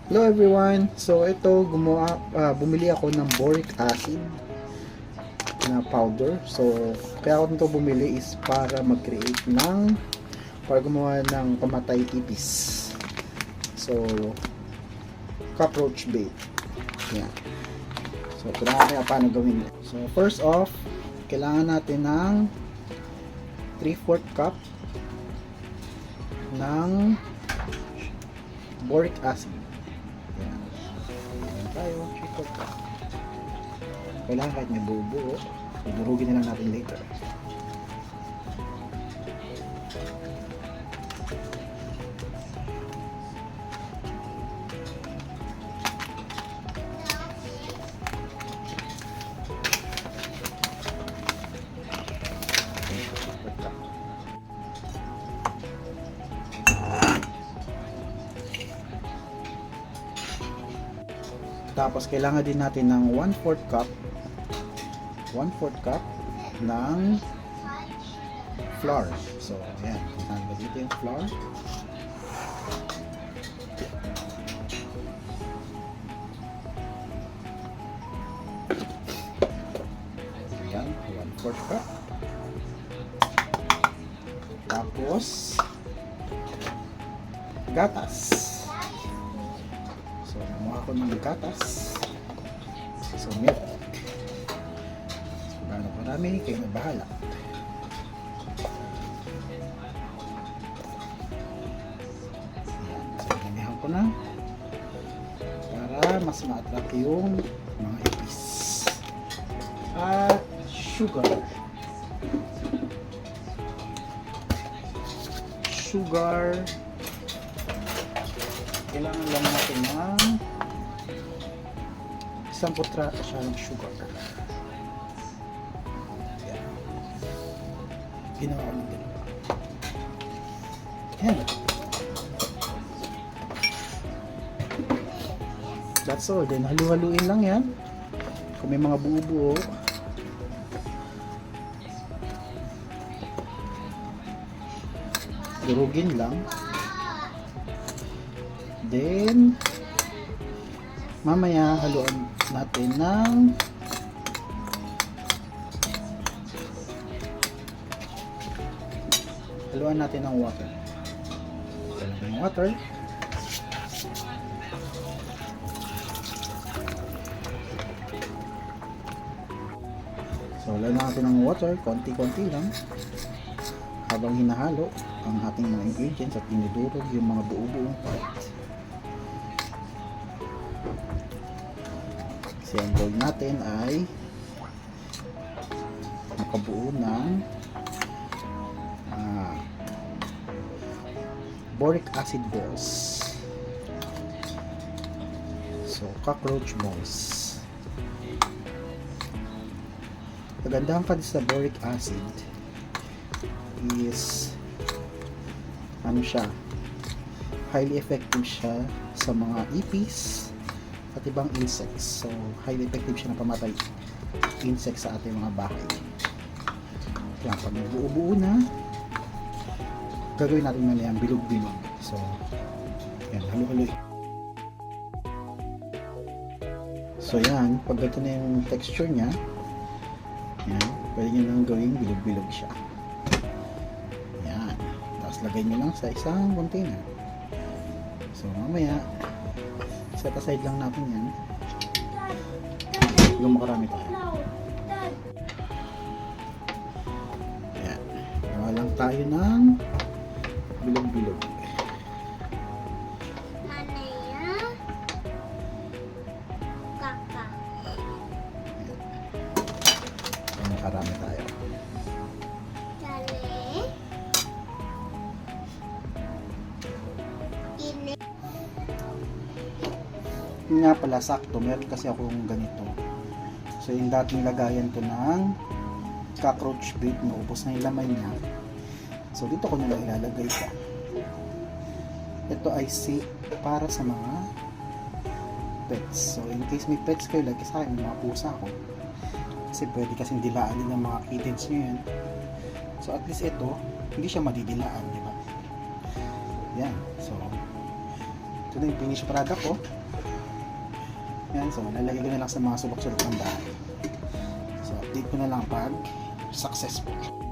Hello everyone! So ito, bumili ako ng boric acid na powder. So kaya ako nito bumili is para para gumawa ng pamatay ipis. So cockroach bait. Yan. So kailangan kaya paano gawin yan. So first off, kailangan natin ng 3/4 cup ng boric acid. Yan. Ayan tayo, 3/4 cup. Kailangan kahit may buo-buo, idurugin na lang natin later. Tapos kailangan din natin ng 1/4 cup ng flour. So ayan, saan ba dito yung flour? Ayan, 1/4 cup. Tapos gatas. So kumuha ko ng gatas. So milk. So gaano karami, kayo na bahala. Ayan. So gamihan ko na para mas ma-attract yung mga ipis. At sugar. Kailangan lang natin ng isang putra siya ng sugar. Ayan. Ginawa ko ng ganun. Ayan. That's all. Then halu-haluin lang yan. Kung may mga buo-buo, durugin lang. Then mamaya haluan natin ng water. So haluan natin ng water, konti-konti lang habang hinahalo ang ating mga ingredients at dinudurog yung mga buo-buong part. Kasi ang goal natin ay makabuo ng boric acid balls. So cockroach balls. Kagandahan pa sa boric acid is highly effective siya sa mga ipis at ibang insects. So highly effective siya na pamatay insects sa ating mga bahay. Kaya pag buo-buo na, gagawin natin mamaya bilog-bilog. So yan, halo-halo. So yan, pag ito na yung texture nya, yan, pwede nyo nang gawin bilog-bilog siya. Lagay nyo lang sa isang container. So mamaya set aside lang natin yan yung makarami tayo. Ayan, gawa lang tayo ng bilog-bilog. Ayan, makarami tayo. Nga pala, sakto, meron kasi akong ganito. So yung dating lagayan ko ng cockroach bait, maubos na yung laman niya. So dito ko na lang ilalagay ito. Ito ay safe para sa mga pets. So in case may pets kayo, lagi sa akin, mga pusa ko, kasi pwede kasing dilaan din ng mga kittens nyo yan. So at least ito, hindi siya madidilaan, di ba? Yan. So Ito na yung finished product ko. Yan, so lalagay ko na lang sa mga sulok-sulok ng bahay. So update ko na lang pag successful.